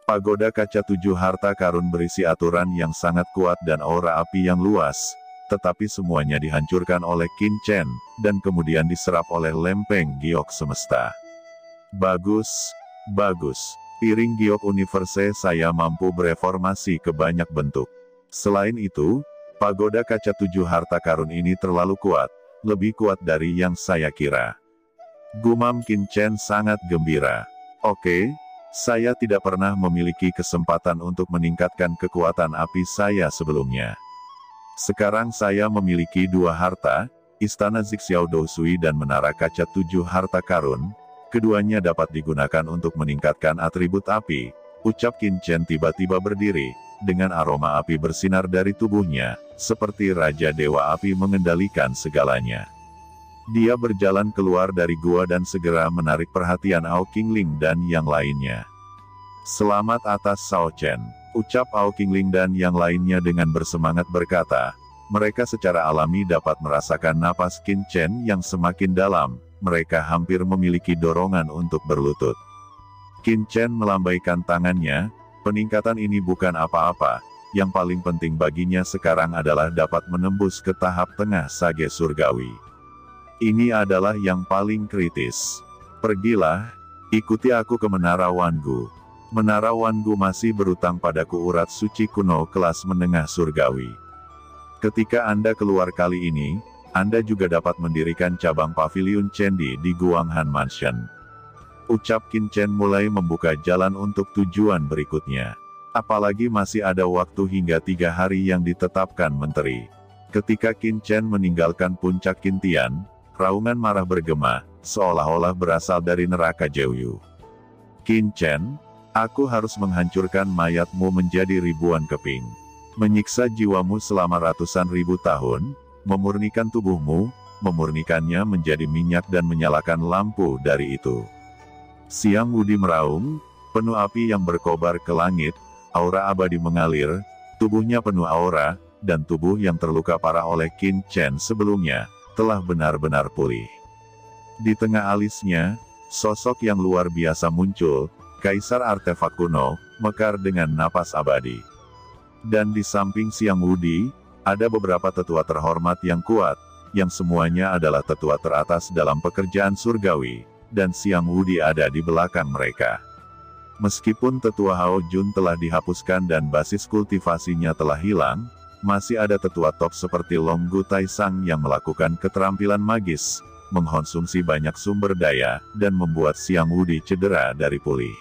Pagoda kaca 7 harta karun berisi aturan yang sangat kuat dan aura api yang luas, tetapi semuanya dihancurkan oleh Qin Chen, dan kemudian diserap oleh lempeng giok semesta. Bagus, bagus. Piring giok universe saya mampu bereformasi ke banyak bentuk. Selain itu, pagoda kaca 7 harta karun ini terlalu kuat, lebih kuat dari yang saya kira. Gumam Qin Chen sangat gembira. Oke, saya tidak pernah memiliki kesempatan untuk meningkatkan kekuatan api saya sebelumnya. Sekarang saya memiliki 2 harta, Istana Zixiao Dousui dan Menara Kaca 7 Harta Karun. Keduanya dapat digunakan untuk meningkatkan atribut api. Ucap Qin Chen tiba-tiba berdiri, dengan aroma api bersinar dari tubuhnya, seperti Raja Dewa Api mengendalikan segalanya. Dia berjalan keluar dari gua dan segera menarik perhatian Ao Qingling dan yang lainnya. Selamat atas Shao Chen, ucap Ao Qingling dan yang lainnya dengan bersemangat berkata. Mereka secara alami dapat merasakan napas Qin Chen yang semakin dalam. Mereka hampir memiliki dorongan untuk berlutut. Qin Chen melambaikan tangannya, peningkatan ini bukan apa-apa, yang paling penting baginya sekarang adalah dapat menembus ke tahap tengah sage surgawi. Ini adalah yang paling kritis. Pergilah, ikuti aku ke Menara Wangu. Menara Wangu masih berutang padaku urat suci kuno kelas menengah surgawi. Ketika Anda keluar kali ini, Anda juga dapat mendirikan cabang paviliun Chendi di Guanghan Mansion. Ucap Qin Chen mulai membuka jalan untuk tujuan berikutnya. Apalagi masih ada waktu hingga 3 hari yang ditetapkan menteri. Ketika Qin Chen meninggalkan puncak Qintian, raungan marah bergema, seolah-olah berasal dari neraka Jeuyu. Qin Chen, aku harus menghancurkan mayatmu menjadi ribuan keping. Menyiksa jiwamu selama ratusan ribu tahun, memurnikan tubuhmu, memurnikannya menjadi minyak dan menyalakan lampu dari itu. Siang Wudi meraung, penuh api yang berkobar ke langit, aura abadi mengalir, tubuhnya penuh aura, dan tubuh yang terluka parah oleh Qin Chen sebelumnya, telah benar-benar pulih. Di tengah alisnya, sosok yang luar biasa muncul, Kaisar Artefak Kuno, mekar dengan napas abadi. Dan di samping Siang Wudi, ada beberapa tetua terhormat yang kuat, yang semuanya adalah tetua teratas dalam pekerjaan surgawi, dan Siang Wudi ada di belakang mereka. Meskipun tetua Hao Jun telah dihapuskan dan basis kultivasinya telah hilang, masih ada tetua top seperti Long Gu Taisang yang melakukan keterampilan magis, mengkonsumsi banyak sumber daya, dan membuat Siang Wudi cedera dari pulih.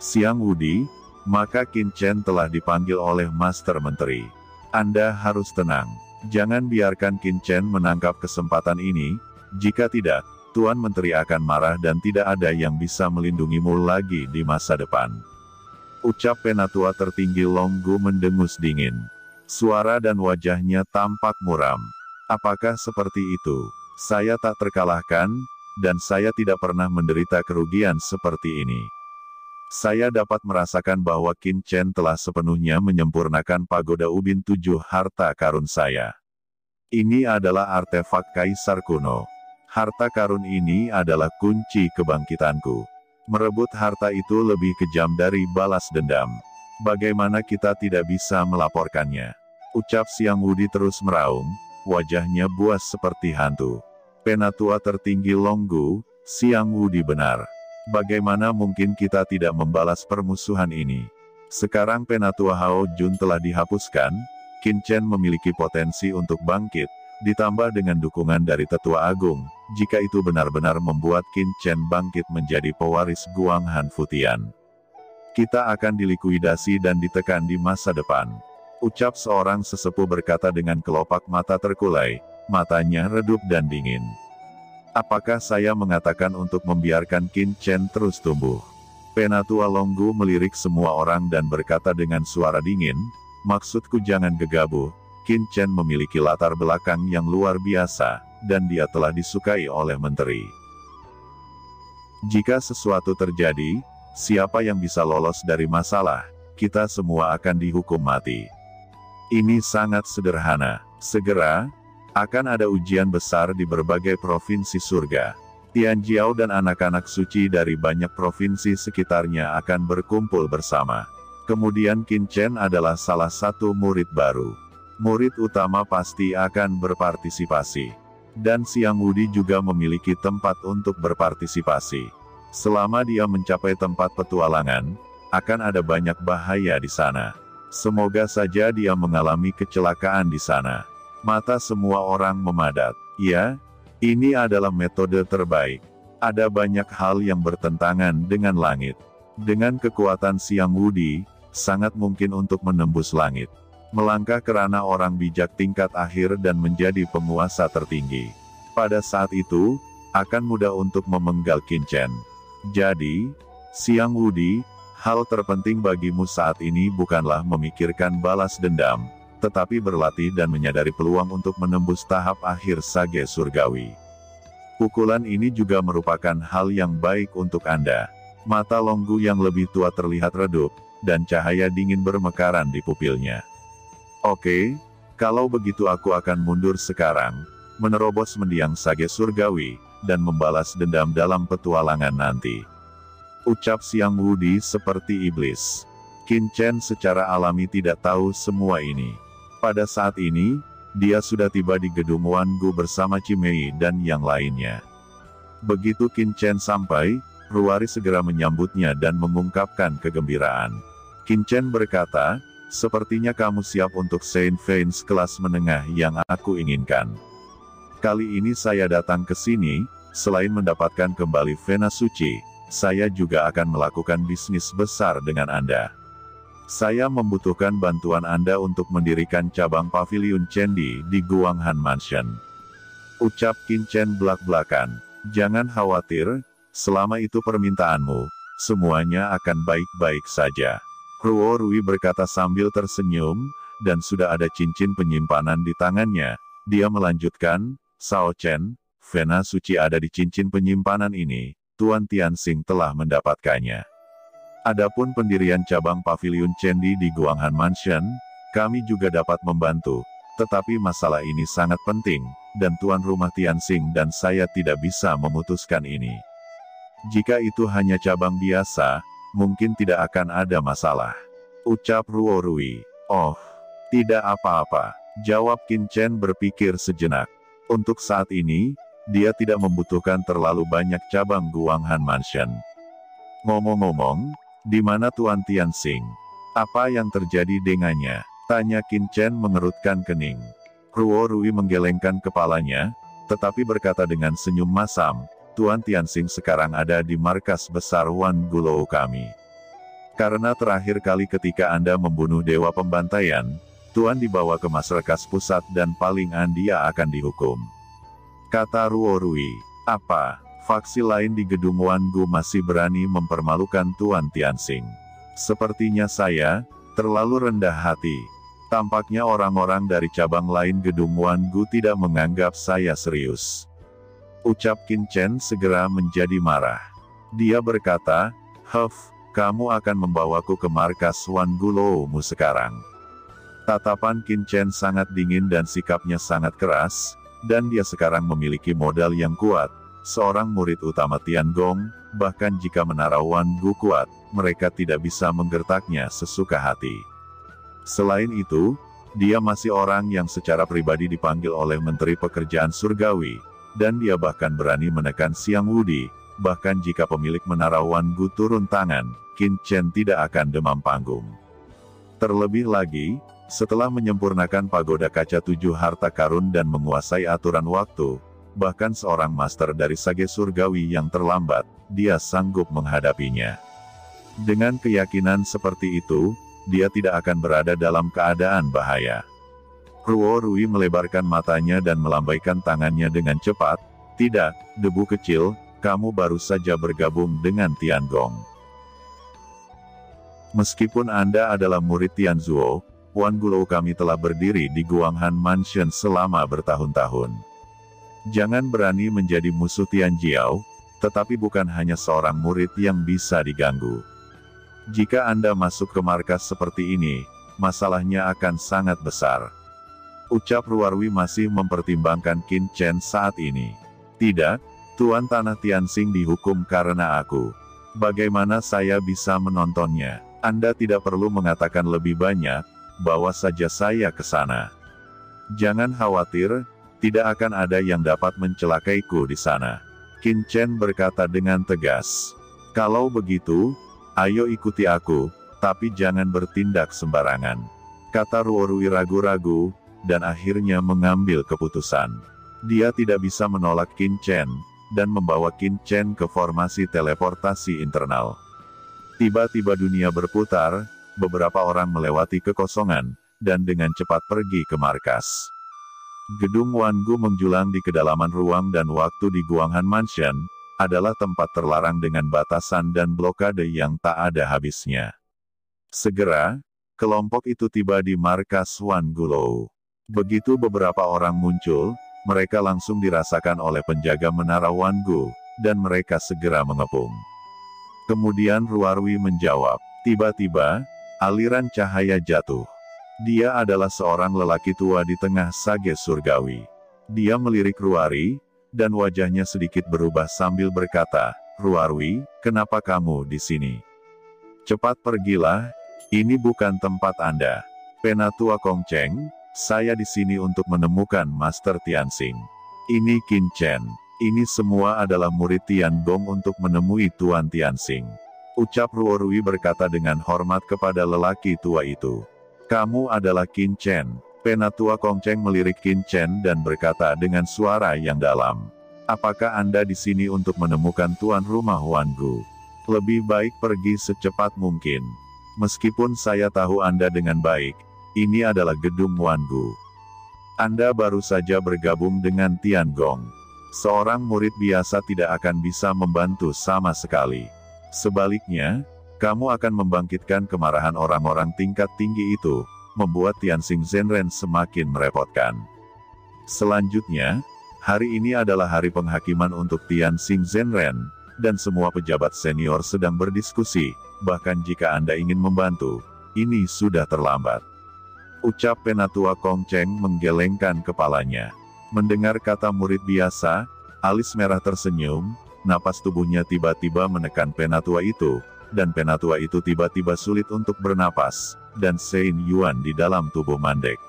Siang Wudi, maka Qin Chen telah dipanggil oleh Master Menteri. Anda harus tenang. Jangan biarkan Qin Chen menangkap kesempatan ini, jika tidak, Tuan Menteri akan marah dan tidak ada yang bisa melindungimu lagi di masa depan. Ucap penatua tertinggi Long Gu mendengus dingin. Suara dan wajahnya tampak muram. Apakah seperti itu? Saya tak terkalahkan, dan saya tidak pernah menderita kerugian seperti ini. Saya dapat merasakan bahwa Qin Chen telah sepenuhnya menyempurnakan pagoda ubin 7 harta karun saya. Ini adalah artefak Kaisar Kuno. Harta karun ini adalah kunci kebangkitanku. Merebut harta itu lebih kejam dari balas dendam. Bagaimana kita tidak bisa melaporkannya? Ucap Siang Wudi terus meraung, wajahnya buas seperti hantu. Penatua tertinggi Long Gu, Siang Wudi benar. Bagaimana mungkin kita tidak membalas permusuhan ini? Sekarang Penatua Hao Jun telah dihapuskan, Qin Chen memiliki potensi untuk bangkit, ditambah dengan dukungan dari Tetua Agung, jika itu benar-benar membuat Qin Chen bangkit menjadi pewaris Guanghan Futian. Kita akan dilikuidasi dan ditekan di masa depan. Ucap seorang sesepuh berkata dengan kelopak mata terkulai, matanya redup dan dingin. Apakah saya mengatakan untuk membiarkan Qin Chen terus tumbuh? Penatua Long Gu melirik semua orang dan berkata dengan suara dingin, maksudku jangan gegabah, Qin Chen memiliki latar belakang yang luar biasa, dan dia telah disukai oleh menteri. Jika sesuatu terjadi, siapa yang bisa lolos dari masalah, kita semua akan dihukum mati. Ini sangat sederhana. Segera akan ada ujian besar di berbagai provinsi surga. Tian Jiao dan anak-anak suci dari banyak provinsi sekitarnya akan berkumpul bersama. Kemudian Qin Chen adalah salah satu murid baru. Murid utama pasti akan berpartisipasi. Dan Xiang Wudi juga memiliki tempat untuk berpartisipasi. Selama dia mencapai tempat petualangan, akan ada banyak bahaya di sana. Semoga saja dia mengalami kecelakaan di sana. Mata semua orang memadat. Ya, ini adalah metode terbaik. Ada banyak hal yang bertentangan dengan langit. Dengan kekuatan Xiang Wudi, sangat mungkin untuk menembus langit. Melangkah kerana orang bijak tingkat akhir dan menjadi penguasa tertinggi. Pada saat itu, akan mudah untuk memenggal Qin Chen. Jadi, Xiang Wudi, hal terpenting bagimu saat ini bukanlah memikirkan balas dendam, tetapi berlatih dan menyadari peluang untuk menembus tahap akhir sage surgawi. Pukulan ini juga merupakan hal yang baik untuk Anda. Mata Longgu yang lebih tua terlihat redup, dan cahaya dingin bermekaran di pupilnya. Oke, kalau begitu aku akan mundur sekarang, menerobos mendiang sage surgawi, dan membalas dendam dalam petualangan nanti. Ucap Xiang Wudi seperti iblis. Qin Chen secara alami tidak tahu semua ini. Pada saat ini, dia sudah tiba di gedung Wan Gu bersama Cimei dan yang lainnya. Begitu Qin Chen sampai, Ruari segera menyambutnya dan mengungkapkan kegembiraan. Qin Chen berkata, sepertinya kamu siap untuk Saint Vance kelas menengah yang aku inginkan. Kali ini saya datang ke sini, selain mendapatkan kembali Vena Suci, saya juga akan melakukan bisnis besar dengan Anda. Saya membutuhkan bantuan Anda untuk mendirikan cabang pavilion Candi di Guanghan Mansion. Ucap Qin Chen belak-belakan. Jangan khawatir, selama itu permintaanmu, semuanya akan baik-baik saja. Ruo Rui berkata sambil tersenyum, dan sudah ada cincin penyimpanan di tangannya. Dia melanjutkan, Sao Chen, Vena Suci ada di cincin penyimpanan ini, Tuan Tianxing telah mendapatkannya. Adapun pendirian cabang pavilion Candi di Guanghan Mansion, kami juga dapat membantu, tetapi masalah ini sangat penting, dan tuan rumah Tianxing dan saya tidak bisa memutuskan ini. Jika itu hanya cabang biasa, mungkin tidak akan ada masalah. Ucap Ruo Rui. Oh, tidak apa-apa, jawab Qin Chen berpikir sejenak. Untuk saat ini, dia tidak membutuhkan terlalu banyak cabang Guanghan Mansion. Ngomong-ngomong, di mana Tuan Tianxing? Apa yang terjadi dengannya? Tanya Qin Chen mengerutkan kening. Ruo Rui menggelengkan kepalanya, tetapi berkata dengan senyum masam, Tuan Tianxing sekarang ada di markas besar Wan Gulou kami. Karena terakhir kali ketika Anda membunuh Dewa Pembantaian, Tuan dibawa ke markas pusat dan palingan dia akan dihukum. Kata Ruo Rui. Apa? Faksi lain di gedung Wan Gu masih berani mempermalukan Tuan Tianxing. Sepertinya saya terlalu rendah hati. Tampaknya orang-orang dari cabang lain gedung Wan Gu tidak menganggap saya serius. Ucap Qin Chen segera menjadi marah. Dia berkata, kamu akan membawaku ke markas Wan Gulou-mu sekarang. Tatapan Qin Chen sangat dingin dan sikapnya sangat keras, dan dia sekarang memiliki modal yang kuat. Seorang murid utama Tiangong, bahkan jika menara Wan Gu kuat, mereka tidak bisa menggertaknya sesuka hati. Selain itu, dia masih orang yang secara pribadi dipanggil oleh Menteri Pekerjaan Surgawi, dan dia bahkan berani menekan Xiang Wudi, bahkan jika pemilik menara Wan Gu turun tangan, Qin Chen tidak akan demam panggung. Terlebih lagi, setelah menyempurnakan pagoda kaca 7 harta karun dan menguasai aturan waktu, bahkan seorang master dari sage surgawi yang terlambat, dia sanggup menghadapinya. Dengan keyakinan seperti itu, dia tidak akan berada dalam keadaan bahaya. Ruo Rui melebarkan matanya dan melambaikan tangannya dengan cepat. Tidak, debu kecil, kamu baru saja bergabung dengan Tiangong. Meskipun Anda adalah murid Tianzuo, Wan Gulou kami telah berdiri di Guanghan Mansion selama bertahun-tahun. Jangan berani menjadi musuh Tian Jiao, tetapi bukan hanya seorang murid yang bisa diganggu. Jika Anda masuk ke markas seperti ini, masalahnya akan sangat besar. Ucap Ruo Rui masih mempertimbangkan Qin Chen saat ini. Tidak, Tuan Tanah Tianxing dihukum karena aku. Bagaimana saya bisa menontonnya? Anda tidak perlu mengatakan lebih banyak, bawa saja saya ke sana. Jangan khawatir, tidak akan ada yang dapat mencelakaiku di sana. Qin Chen berkata dengan tegas. Kalau begitu, ayo ikuti aku, tapi jangan bertindak sembarangan. Kata Ruorui ragu-ragu, dan akhirnya mengambil keputusan. Dia tidak bisa menolak Qin Chen, dan membawa Qin Chen ke formasi teleportasi internal. Tiba-tiba dunia berputar, beberapa orang melewati kekosongan, dan dengan cepat pergi ke markas. Gedung Wangu menjulang di kedalaman ruang dan waktu di Guanghan Mansion, adalah tempat terlarang dengan batasan dan blokade yang tak ada habisnya. Segera, kelompok itu tiba di markas Wangulou. Begitu beberapa orang muncul, mereka langsung dirasakan oleh penjaga menara Wangu, dan mereka segera mengepung. Kemudian Ruorui menjawab, tiba-tiba, aliran cahaya jatuh. Dia adalah seorang lelaki tua di tengah sage surgawi. Dia melirik Ruorui, dan wajahnya sedikit berubah sambil berkata, Ruorui, kenapa kamu di sini? Cepat pergilah, ini bukan tempat Anda. Penatua Kong Cheng, saya di sini untuk menemukan Master Tianxing. Ini Qin Chen. Ini semua adalah murid Tian Gong untuk menemui Tuan Tianxing. Ucap Ruorui berkata dengan hormat kepada lelaki tua itu. Kamu adalah Qin Chen. Penatua Kong Cheng melirik Qin Chen dan berkata dengan suara yang dalam. Apakah Anda di sini untuk menemukan tuan rumah Wangu? Lebih baik pergi secepat mungkin. Meskipun saya tahu Anda dengan baik, ini adalah gedung Wangu. Anda baru saja bergabung dengan Tian Gong. Seorang murid biasa tidak akan bisa membantu sama sekali. Sebaliknya, kamu akan membangkitkan kemarahan orang-orang tingkat tinggi itu, membuat Tianxing Zhenren semakin merepotkan. Selanjutnya, hari ini adalah hari penghakiman untuk Tianxing Zhenren, dan semua pejabat senior sedang berdiskusi, bahkan jika Anda ingin membantu, ini sudah terlambat. Ucap Penatua Kong Cheng menggelengkan kepalanya. Mendengar kata murid biasa, alis merah tersenyum, napas tubuhnya tiba-tiba menekan Penatua itu, dan Penatua itu tiba-tiba sulit untuk bernapas, dan Sein Yuan di dalam tubuh mandek.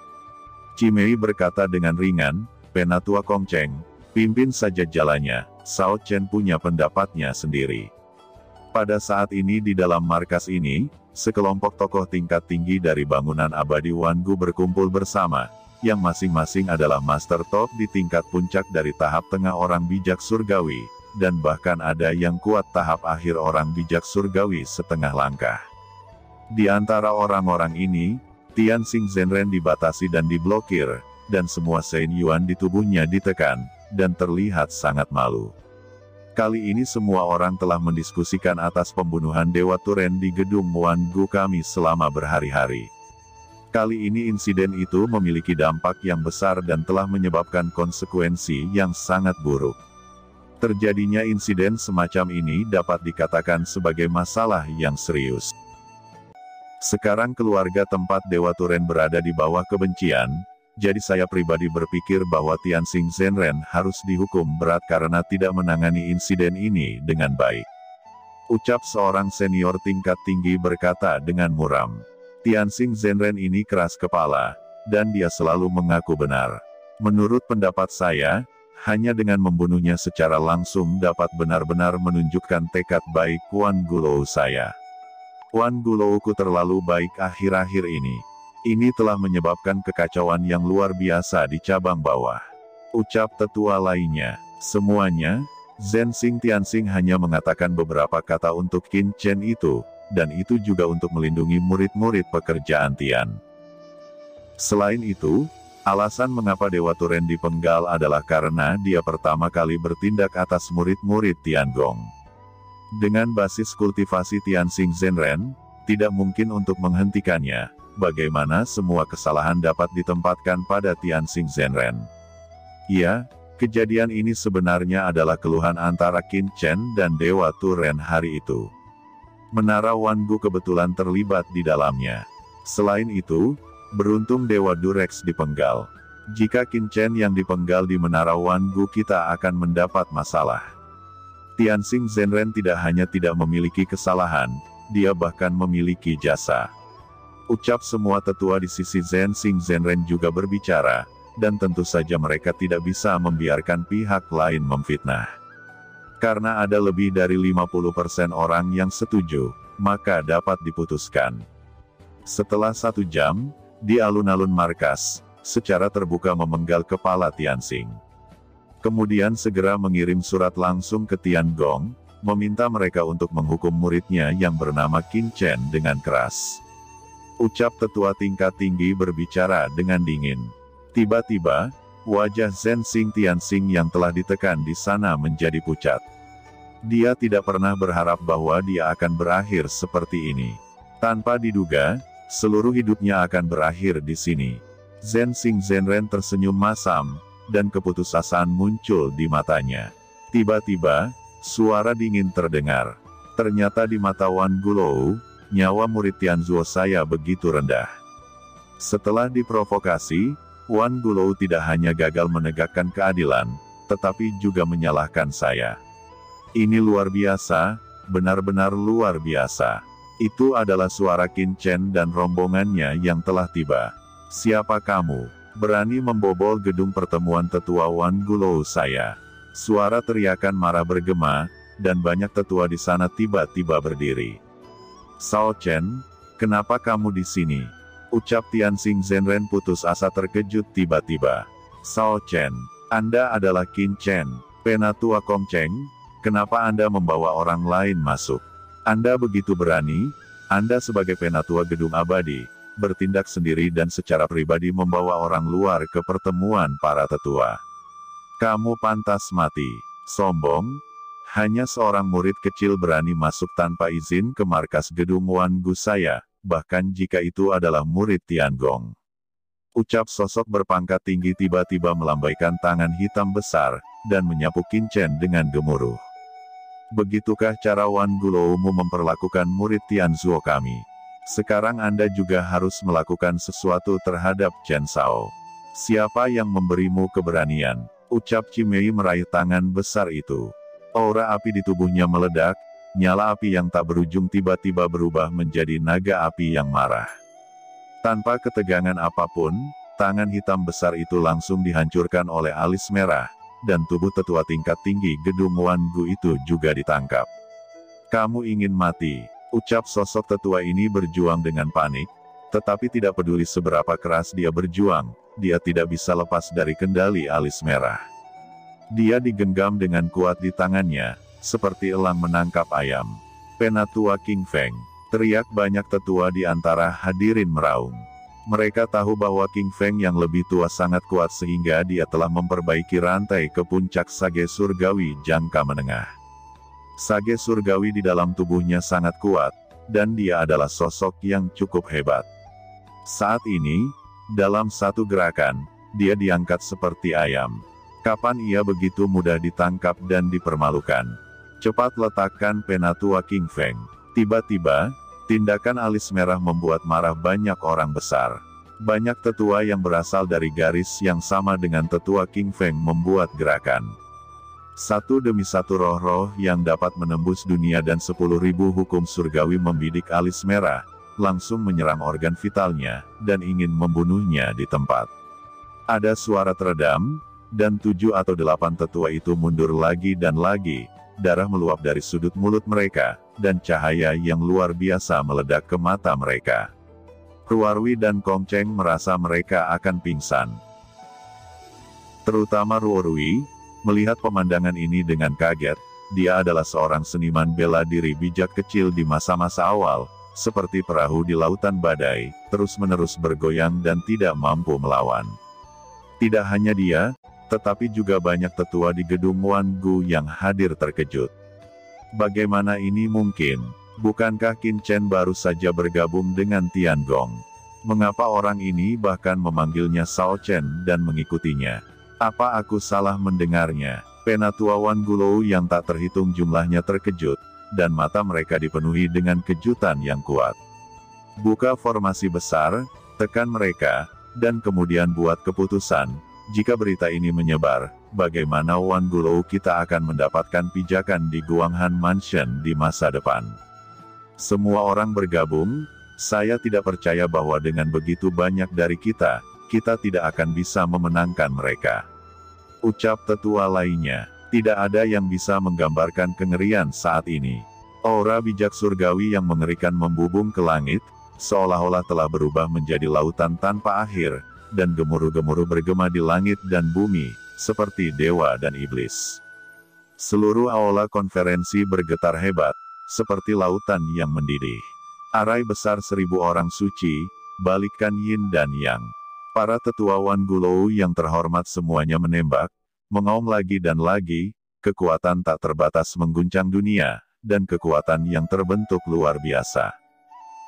Cimei berkata dengan ringan, Penatua Kong Cheng, pimpin saja jalannya, Sao Chen punya pendapatnya sendiri. Pada saat ini di dalam markas ini, sekelompok tokoh tingkat tinggi dari bangunan abadi Wangu berkumpul bersama, yang masing-masing adalah master top di tingkat puncak dari tahap tengah orang bijak surgawi, dan bahkan ada yang kuat tahap akhir orang bijak surgawi setengah langkah. Di antara orang-orang ini, Tianxing Zhenren dibatasi dan diblokir, dan semua Sein Yuan di tubuhnya ditekan, dan terlihat sangat malu. Kali ini semua orang telah mendiskusikan atas pembunuhan Dewa Turen di gedung Wangu kami selama berhari-hari. Kali ini insiden itu memiliki dampak yang besar dan telah menyebabkan konsekuensi yang sangat buruk. Terjadinya insiden semacam ini dapat dikatakan sebagai masalah yang serius. Sekarang keluarga tempat Dewa Turen berada di bawah kebencian, jadi saya pribadi berpikir bahwa Tianxing Zhenren harus dihukum berat karena tidak menangani insiden ini dengan baik. Ucap seorang senior tingkat tinggi berkata dengan muram. Tianxing Zhenren ini keras kepala, dan dia selalu mengaku benar. Menurut pendapat saya, hanya dengan membunuhnya secara langsung dapat benar-benar menunjukkan tekad baik Wangulou saya. Wangulouku terlalu baik akhir-akhir ini. Ini telah menyebabkan kekacauan yang luar biasa di cabang bawah. Ucap tetua lainnya, semuanya, Zhenxing Tianxing hanya mengatakan beberapa kata untuk Qin Chen itu, dan itu juga untuk melindungi murid-murid pekerjaan Tian. Selain itu, alasan mengapa Dewa Turen dipenggal adalah karena dia pertama kali bertindak atas murid-murid Tian Gong. Dengan basis kultivasi Tianxing Zhenren, tidak mungkin untuk menghentikannya. Bagaimana semua kesalahan dapat ditempatkan pada Tianxing Zhenren? Ya, kejadian ini sebenarnya adalah keluhan antara Qin Chen dan Dewa Turen hari itu. Menara Wangu kebetulan terlibat di dalamnya. Selain itu, beruntung Dewa Durex dipenggal. Jika Qin Chen yang dipenggal di Menara Wangu, kita akan mendapat masalah. Tianxing Zhenren tidak hanya tidak memiliki kesalahan, dia bahkan memiliki jasa. Ucap semua tetua di sisi Tianxing Zhenren juga berbicara, dan tentu saja mereka tidak bisa membiarkan pihak lain memfitnah. Karena ada lebih dari 50% orang yang setuju, maka dapat diputuskan. Setelah 1 jam, di alun-alun markas, secara terbuka memenggal kepala Tianxing. Kemudian segera mengirim surat langsung ke Tiangong, meminta mereka untuk menghukum muridnya yang bernama Qin Chen dengan keras. Ucap tetua tingkat tinggi berbicara dengan dingin. Tiba-tiba, wajah Zhenxing Tianxing yang telah ditekan di sana menjadi pucat. Dia tidak pernah berharap bahwa dia akan berakhir seperti ini. Tanpa diduga, seluruh hidupnya akan berakhir di sini. Zhenxing Zhenren tersenyum masam, dan keputusasaan muncul di matanya. Tiba-tiba, suara dingin terdengar. Ternyata di mata Wan Gulou, nyawa murid Tianzuo saya begitu rendah. Setelah diprovokasi, Wan Gulou tidak hanya gagal menegakkan keadilan, tetapi juga menyalahkan saya. Ini luar biasa, benar-benar luar biasa. Itu adalah suara Qin Chen dan rombongannya yang telah tiba. Siapa kamu? Berani membobol gedung pertemuan tetua Wan Gulou saya? Suara teriakan marah bergema, dan banyak tetua di sana tiba-tiba berdiri. Sao Chen, kenapa kamu di sini? Ucap Tianxing Zhenren putus asa terkejut tiba-tiba. Sao Chen, Anda adalah Qin Chen, penatua Kong Cheng, kenapa Anda membawa orang lain masuk? Anda begitu berani, Anda sebagai penatua gedung abadi, bertindak sendiri dan secara pribadi membawa orang luar ke pertemuan para tetua. Kamu pantas mati, sombong. Hanya seorang murid kecil berani masuk tanpa izin ke markas gedung Wangu saya, bahkan jika itu adalah murid Tiangong. Ucap sosok berpangkat tinggi tiba-tiba melambaikan tangan hitam besar, dan menyapu Qin Chen dengan gemuruh. Begitukah cara Wan Guloumu memperlakukan murid Tianzuo kami? Sekarang Anda juga harus melakukan sesuatu terhadap Chen Shao. Siapa yang memberimu keberanian? Ucap Cimei meraih tangan besar itu. Aura api di tubuhnya meledak, nyala api yang tak berujung tiba-tiba berubah menjadi naga api yang marah. Tanpa ketegangan apapun, tangan hitam besar itu langsung dihancurkan oleh alis merah, dan tubuh tetua tingkat tinggi gedung Wangu itu juga ditangkap. Kamu ingin mati? Ucap sosok tetua ini berjuang dengan panik, tetapi tidak peduli seberapa keras dia berjuang, dia tidak bisa lepas dari kendali alis merah. Dia digenggam dengan kuat di tangannya, seperti elang menangkap ayam. Penatua King Feng, teriak banyak tetua di antara hadirin meraung. Mereka tahu bahwa King Feng yang lebih tua sangat kuat sehingga dia telah memperbaiki rantai ke puncak sage surgawi jangka menengah. Sage surgawi di dalam tubuhnya sangat kuat, dan dia adalah sosok yang cukup hebat. Saat ini, dalam satu gerakan, dia diangkat seperti ayam. Kapan ia begitu mudah ditangkap dan dipermalukan? Cepat letakkan penatua King Feng. Tiba-tiba, tindakan alis merah membuat marah banyak orang besar. Banyak tetua yang berasal dari garis yang sama dengan tetua King Feng membuat gerakan. Satu demi satu roh-roh yang dapat menembus dunia dan 10.000 hukum surgawi membidik alis merah, langsung menyerang organ vitalnya, dan ingin membunuhnya di tempat. Ada suara teredam, dan 7 atau 8 tetua itu mundur lagi dan lagi, darah meluap dari sudut mulut mereka, dan cahaya yang luar biasa meledak ke mata mereka. Ruorwi dan Kong Cheng merasa mereka akan pingsan. Terutama Ruorwi, melihat pemandangan ini dengan kaget. Dia adalah seorang seniman bela diri bijak kecil di masa-masa awal, seperti perahu di lautan badai, terus-menerus bergoyang dan tidak mampu melawan. Tidak hanya dia, tetapi juga banyak tetua di gedung Wangu yang hadir terkejut. Bagaimana ini mungkin? Bukankah Qin Chen baru saja bergabung dengan Tiangong? Mengapa orang ini bahkan memanggilnya Sao Chen dan mengikutinya? Apa aku salah mendengarnya? Penatua Wan Gulou yang tak terhitung jumlahnya terkejut, dan mata mereka dipenuhi dengan kejutan yang kuat. Buka formasi besar, tekan mereka, dan kemudian buat keputusan. Jika berita ini menyebar, bagaimana Wan Gulo kita akan mendapatkan pijakan di Guanghan Mansion di masa depan. Semua orang bergabung, saya tidak percaya bahwa dengan begitu banyak dari kita tidak akan bisa memenangkan mereka. Ucap tetua lainnya, tidak ada yang bisa menggambarkan kengerian saat ini. Aura bijak surgawi yang mengerikan membubung ke langit, seolah-olah telah berubah menjadi lautan tanpa akhir, dan gemuruh-gemuruh bergema di langit dan bumi, seperti dewa dan iblis. Seluruh aula konferensi bergetar hebat, seperti lautan yang mendidih. Arai besar 1000 orang suci, balikkan yin dan yang. Para tetua Wan Gulo yang terhormat semuanya menembak, mengaum lagi dan lagi, kekuatan tak terbatas mengguncang dunia, dan kekuatan yang terbentuk luar biasa.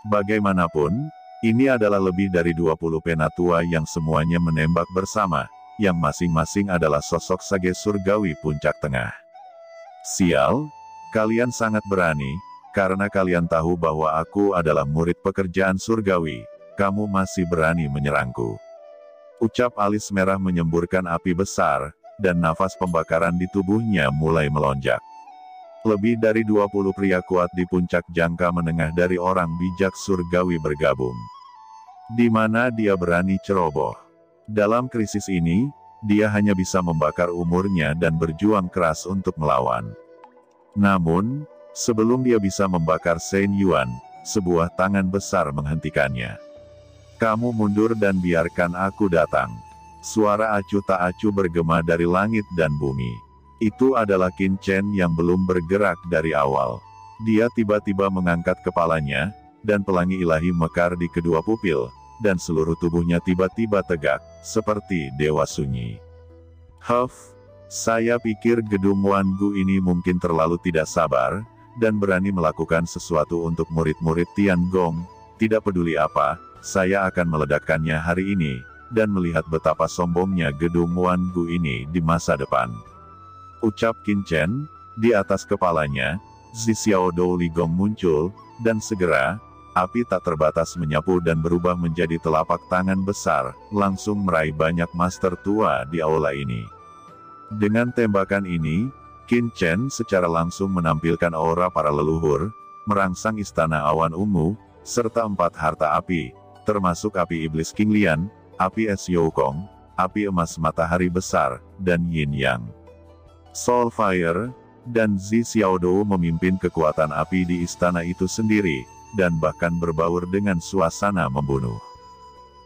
Bagaimanapun, ini adalah lebih dari 20 penatua yang semuanya menembak bersama, yang masing-masing adalah sosok sage surgawi puncak tengah. Sial, kalian sangat berani, karena kalian tahu bahwa aku adalah murid pekerjaan surgawi, kamu masih berani menyerangku. Ucap alis merah menyemburkan api besar, dan nafas pembakaran di tubuhnya mulai melonjak. Lebih dari 20 pria kuat di puncak jangka menengah dari orang bijak surgawi bergabung. Di mana dia berani ceroboh. Dalam krisis ini, dia hanya bisa membakar umurnya dan berjuang keras untuk melawan. Namun, sebelum dia bisa membakar Shen Yuan, sebuah tangan besar menghentikannya. Kamu mundur dan biarkan aku datang. Suara acuh tak acuh bergema dari langit dan bumi. Itu adalah Qin Chen yang belum bergerak dari awal. Dia tiba-tiba mengangkat kepalanya, dan pelangi ilahi mekar di kedua pupil, dan seluruh tubuhnya tiba-tiba tegak, seperti dewa sunyi. Saya pikir gedung Wan Gu ini mungkin terlalu tidak sabar, dan berani melakukan sesuatu untuk murid-murid Tiangong. Tidak peduli apa, saya akan meledakkannya hari ini, dan melihat betapa sombongnya gedung Wan Gu ini di masa depan. Ucap Qin Chen, di atas kepalanya, Zi Xiaodou Li Gong muncul, dan segera, api tak terbatas menyapu dan berubah menjadi telapak tangan besar, langsung meraih banyak master tua di aula ini. Dengan tembakan ini, Qin Chen secara langsung menampilkan aura para leluhur, merangsang istana awan ungu, serta 4 harta api, termasuk api iblis King Lian, api es Youkong, api emas matahari besar, dan Yin Yang. Soul Fire, dan Zi Xiaodou memimpin kekuatan api di istana itu sendiri, dan bahkan berbaur dengan suasana membunuh.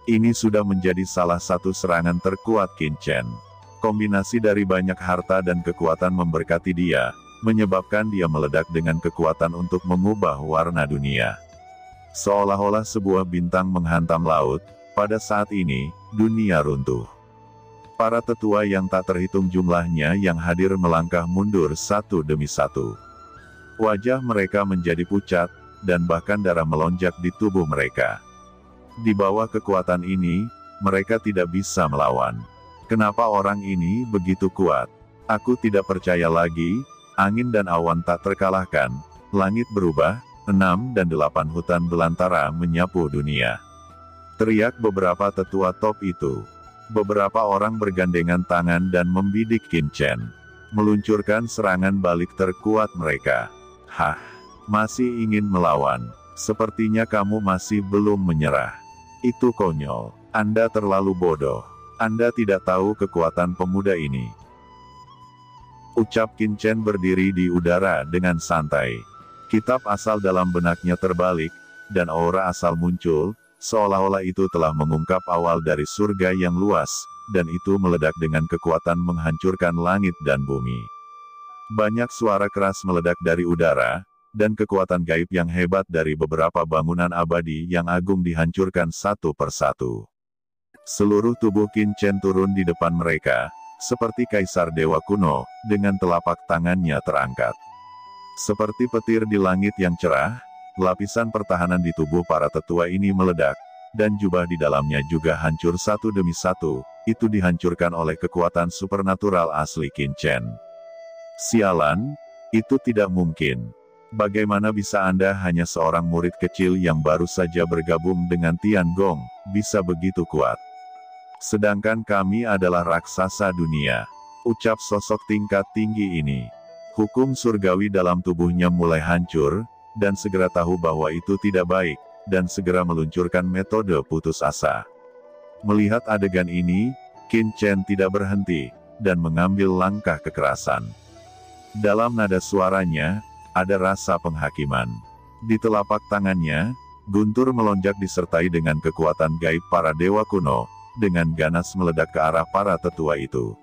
Ini sudah menjadi salah satu serangan terkuat Qin Chen. Kombinasi dari banyak harta dan kekuatan memberkati dia, menyebabkan dia meledak dengan kekuatan untuk mengubah warna dunia. Seolah-olah sebuah bintang menghantam laut, pada saat ini, dunia runtuh. Para tetua yang tak terhitung jumlahnya yang hadir melangkah mundur satu demi satu. Wajah mereka menjadi pucat, dan bahkan darah melonjak di tubuh mereka. Di bawah kekuatan ini, mereka tidak bisa melawan. Kenapa orang ini begitu kuat? Aku tidak percaya lagi, angin dan awan tak terkalahkan, langit berubah, 6 dan 8 hutan belantara menyapu dunia. Teriak beberapa tetua top itu. Beberapa orang bergandengan tangan dan membidik Qin Chen. Meluncurkan serangan balik terkuat mereka. Masih ingin melawan. Sepertinya kamu masih belum menyerah. Itu konyol. Anda terlalu bodoh. Anda tidak tahu kekuatan pemuda ini. Ucap Qin Chen berdiri di udara dengan santai. Kitab asal dalam benaknya terbalik, dan aura asal muncul, seolah-olah itu telah mengungkap awal dari surga yang luas, dan itu meledak dengan kekuatan menghancurkan langit dan bumi. Banyak suara keras meledak dari udara, dan kekuatan gaib yang hebat dari beberapa bangunan abadi yang agung dihancurkan satu persatu. Seluruh tubuh Qin Chen turun di depan mereka, seperti kaisar dewa kuno, dengan telapak tangannya terangkat. Seperti petir di langit yang cerah, lapisan pertahanan di tubuh para tetua ini meledak, dan jubah di dalamnya juga hancur satu demi satu, itu dihancurkan oleh kekuatan supernatural asli Qin Chen. Sialan, itu tidak mungkin. Bagaimana bisa Anda hanya seorang murid kecil yang baru saja bergabung dengan Tiangong, bisa begitu kuat? Sedangkan kami adalah raksasa dunia. Ucap sosok tingkat tinggi ini. Hukum surgawi dalam tubuhnya mulai hancur, dan segera tahu bahwa itu tidak baik, dan segera meluncurkan metode putus asa. Melihat adegan ini, Qin Chen tidak berhenti, dan mengambil langkah kekerasan. Dalam nada suaranya, ada rasa penghakiman. Di telapak tangannya, guntur melonjak disertai dengan kekuatan gaib para dewa kuno, dengan ganas meledak ke arah para tetua itu.